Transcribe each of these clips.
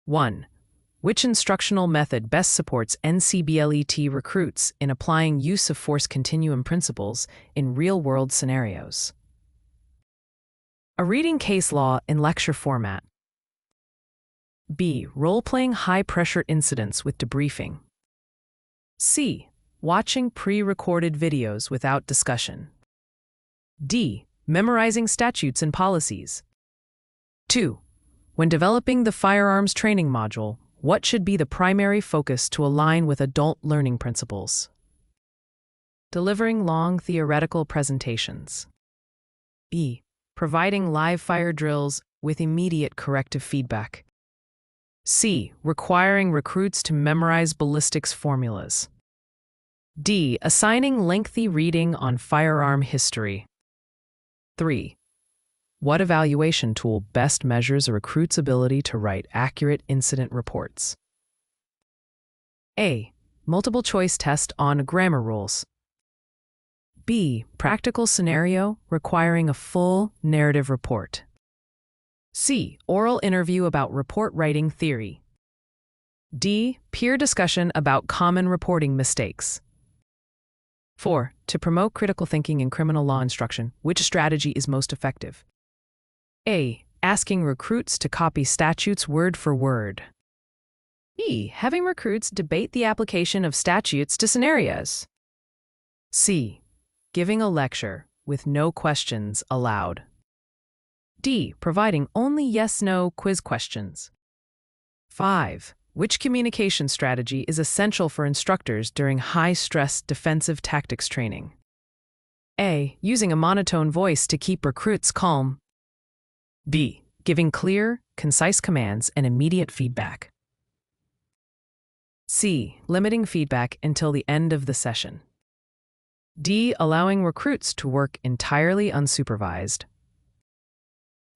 1. Which instructional method best supports NCBLET recruits in applying use of force continuum principles in real-world scenarios? A reading case law in lecture format. B. Role-playing high-pressure incidents with debriefing. C. Watching pre-recorded videos without discussion. D. Memorizing statutes and policies. 2. When developing the firearms training module, what should be the primary focus to align with adult learning principles? Delivering long theoretical presentations. E. Providing live-fire drills with immediate corrective feedback. C. Requiring recruits to memorize ballistics formulas. D. Assigning lengthy reading on firearm history. 3. What evaluation tool best measures a recruit's ability to write accurate incident reports? A. Multiple choice test on grammar rules. B. Practical scenario requiring a full narrative report. C. Oral interview about report writing theory. D. Peer discussion about common reporting mistakes. 4. To promote critical thinking in criminal law instruction, which strategy is most effective? A. Asking recruits to copy statutes word for word. B. Having recruits debate the application of statutes to scenarios. C. Giving a lecture with no questions allowed. D. Providing only yes-no quiz questions. 5. Which communication strategy is essential for instructors during high-stress defensive tactics training? A. Using a monotone voice to keep recruits calm. B. Giving clear, concise commands and immediate feedback. C. Limiting feedback until the end of the session. D. Allowing recruits to work entirely unsupervised.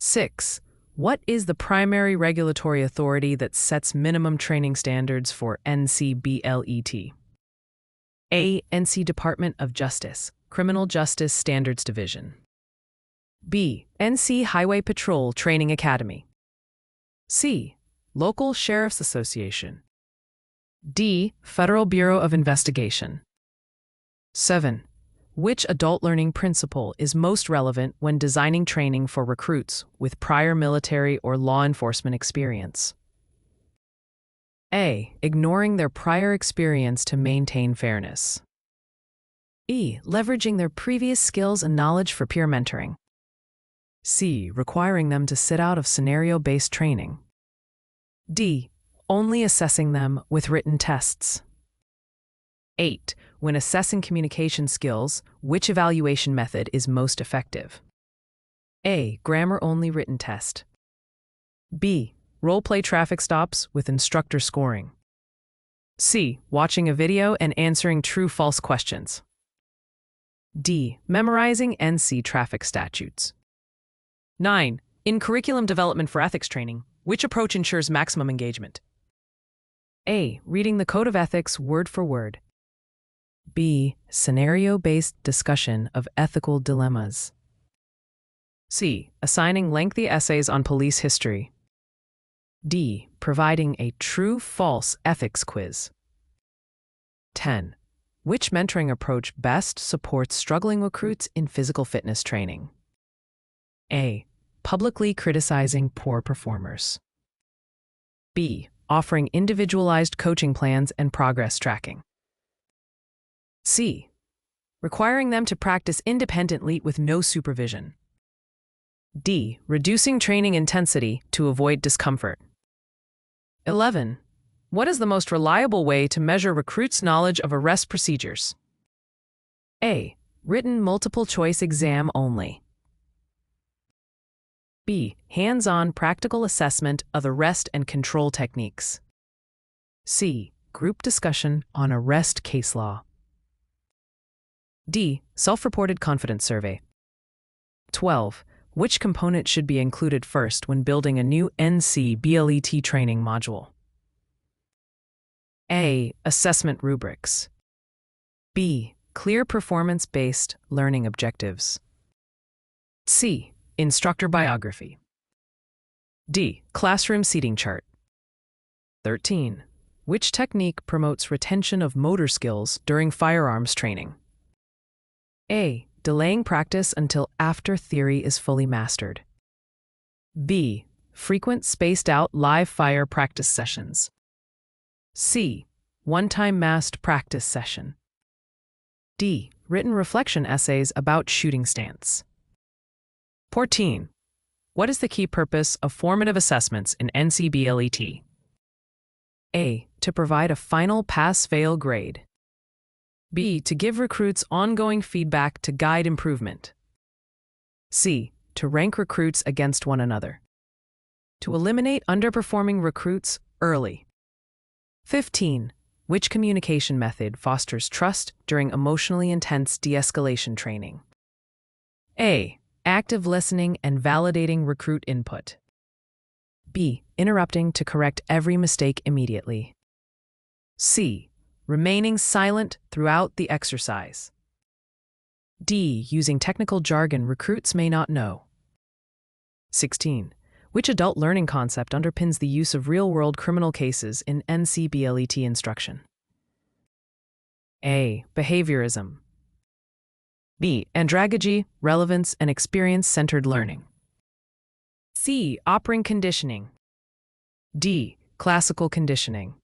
6. What is the primary regulatory authority that sets minimum training standards for NCBLET? A. NC Department of Justice, Criminal Justice Standards Division. B. NC Highway Patrol Training Academy. C. Local Sheriff's Association. D. Federal Bureau of Investigation. 7. Which adult learning principle is most relevant when designing training for recruits with prior military or law enforcement experience? A. Ignoring their prior experience to maintain fairness. E. Leveraging their previous skills and knowledge for peer mentoring. C. Requiring them to sit out of scenario-based training. D. Only assessing them with written tests. 8. When assessing communication skills, which evaluation method is most effective? A. Grammar-only written test. B. Role-play traffic stops with instructor scoring. C. Watching a video and answering true-false questions. D. Memorizing NC traffic statutes. 9. In curriculum development for ethics training, which approach ensures maximum engagement? A. Reading the Code of Ethics word for word. B. Scenario-based discussion of ethical dilemmas. C. Assigning lengthy essays on police history. D. Providing a true-false ethics quiz. 10. Which mentoring approach best supports struggling recruits in physical fitness training? A. Publicly criticizing poor performers. B. Offering individualized coaching plans and progress tracking. C. Requiring them to practice independently with no supervision. D. Reducing training intensity to avoid discomfort. 11. What is the most reliable way to measure recruits' knowledge of arrest procedures? A. Written multiple-choice exam only. B. Hands-on practical assessment of arrest and control techniques. C. Group discussion on arrest case law. D. Self-reported confidence survey. 12. Which component should be included first when building a new NCBLET training module? A. Assessment rubrics. B. Clear performance-based learning objectives. C. Instructor biography. D. Classroom seating chart. 13. Which technique promotes retention of motor skills during firearms training? A. Delaying practice until after theory is fully mastered. B. Frequent spaced-out live fire practice sessions. C. One-time massed practice session. D. Written reflection essays about shooting stance. 14. What is the key purpose of formative assessments in NCBLET? A. To provide a final pass-fail grade. B. To give recruits ongoing feedback to guide improvement. C. To rank recruits against one another. To eliminate underperforming recruits early. 15. Which communication method fosters trust during emotionally intense de-escalation training? A. Active listening and validating recruit input. B. Interrupting to correct every mistake immediately. C. Remaining silent throughout the exercise. D. Using technical jargon recruits may not know. 16. Which adult learning concept underpins the use of real-world criminal cases in NCBLET instruction? A. Behaviorism. B. Andragogy, relevance, and experience-centered learning. C. Operant conditioning. D. Classical conditioning.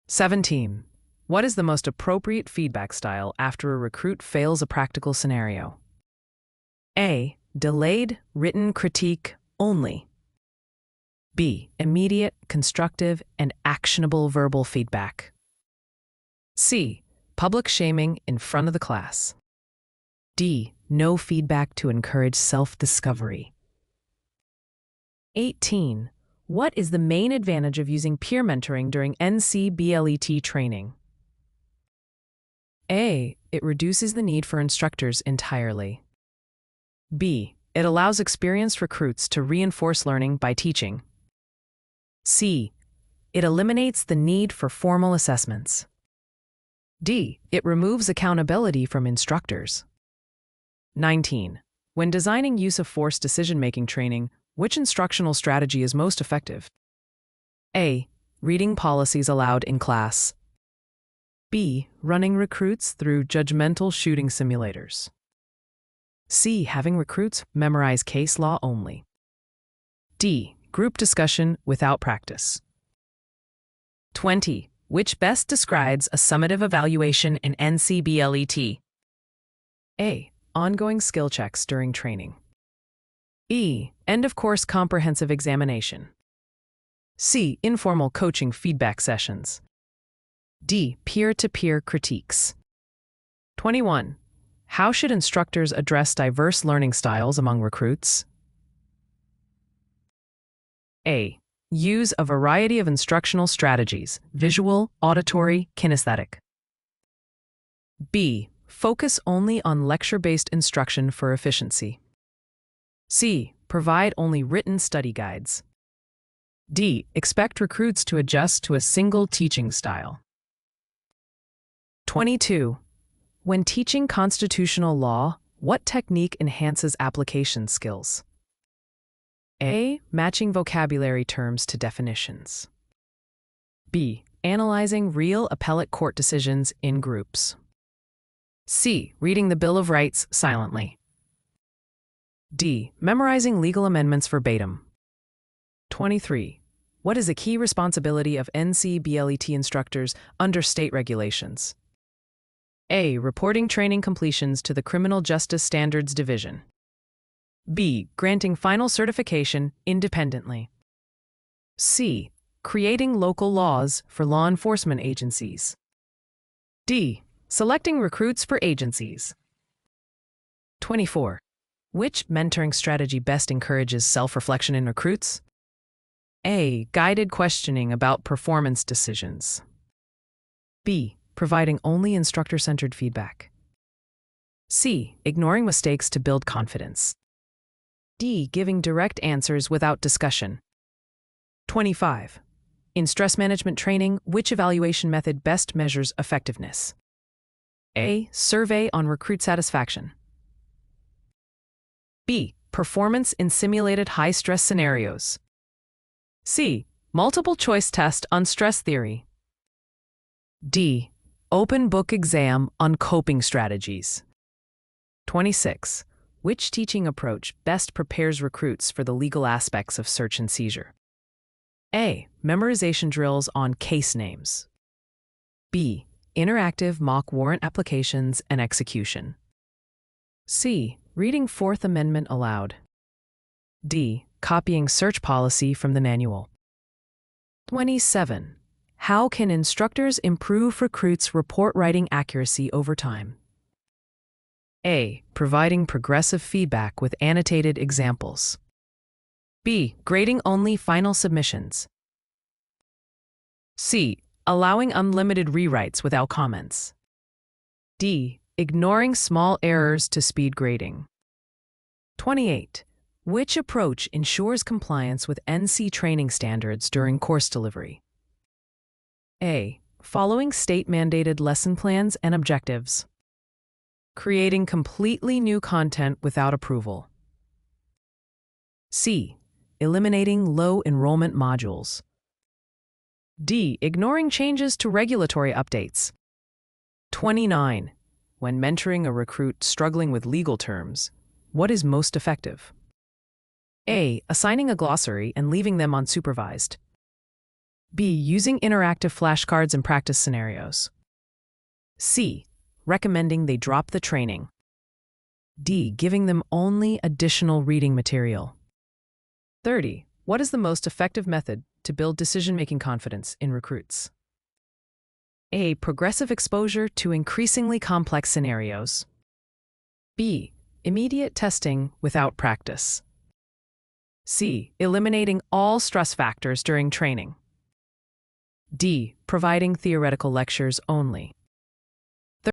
17. What is the most appropriate feedback style after a recruit fails a practical scenario? A. Delayed written critique only. B. Immediate, constructive, and actionable verbal feedback. C. Public shaming in front of the class. D. No feedback to encourage self-discovery. 18. What is the main advantage of using peer mentoring during NCBLET training? A. It reduces the need for instructors entirely. B. It allows experienced recruits to reinforce learning by teaching. C. It eliminates the need for formal assessments. D. It removes accountability from instructors. 19. When designing use of force decision-making training, which instructional strategy is most effective? A. Reading policies aloud in class. B. Running recruits through judgmental shooting simulators. C. Having recruits memorize case law only. D. Group discussion without practice. 20. Which best describes a summative evaluation in NCBLET? A. Ongoing skill checks during training. E. End-of-course comprehensive examination. C. Informal coaching feedback sessions. D. Peer-to-peer critiques. 21. How should instructors address diverse learning styles among recruits? A. Use a variety of instructional strategies: visual, auditory, kinesthetic. B. Focus only on lecture-based instruction for efficiency. C. Provide only written study guides. D. Expect recruits to adjust to a single teaching style. 22. When teaching constitutional law, what technique enhances application skills? A. Matching vocabulary terms to definitions. B. Analyzing real appellate court decisions in groups. C. Reading the Bill of Rights silently. D. Memorizing legal amendments verbatim. 23. What is a key responsibility of NCBLET instructors under state regulations? A. Reporting training completions to the Criminal Justice Standards Division. B. Granting final certification independently. C. Creating local laws for law enforcement agencies. D. Selecting recruits for agencies. 24. Which mentoring strategy best encourages self-reflection in recruits? A. Guided questioning about performance decisions. B. Providing only instructor-centered feedback. C. Ignoring mistakes to build confidence. D. Giving direct answers without discussion. 25. In stress management training, which evaluation method best measures effectiveness? A. Survey on recruit satisfaction. B. Performance in simulated high-stress scenarios. C. multiple choice test on stress theory. D. Open book exam on coping strategies. 26. Which teaching approach best prepares recruits for the legal aspects of search and seizure? A. Memorization drills on case names. B. Interactive mock warrant applications and execution. C. Reading Fourth Amendment aloud. D. Copying search policy from the manual. 27. How can instructors improve recruits' report writing accuracy over time? A. Providing progressive feedback with annotated examples. B. Grading only final submissions. C. Allowing unlimited rewrites without comments. D. Ignoring small errors to speed grading. 28. Which approach ensures compliance with NC training standards during course delivery? A. Following state-mandated lesson plans and objectives. Creating completely new content without approval. C. Eliminating low enrollment modules. D. Ignoring changes to regulatory updates. 29. When mentoring a recruit struggling with legal terms, what is most effective? A. Assigning a glossary and leaving them unsupervised. B. Using interactive flashcards and practice scenarios. C. Recommending they drop the training. D. Giving them only additional reading material. 30. What is the most effective method to build decision-making confidence in recruits? A. Progressive exposure to increasingly complex scenarios. B. Immediate testing without practice. C. Eliminating all stress factors during training. D. Providing theoretical lectures only.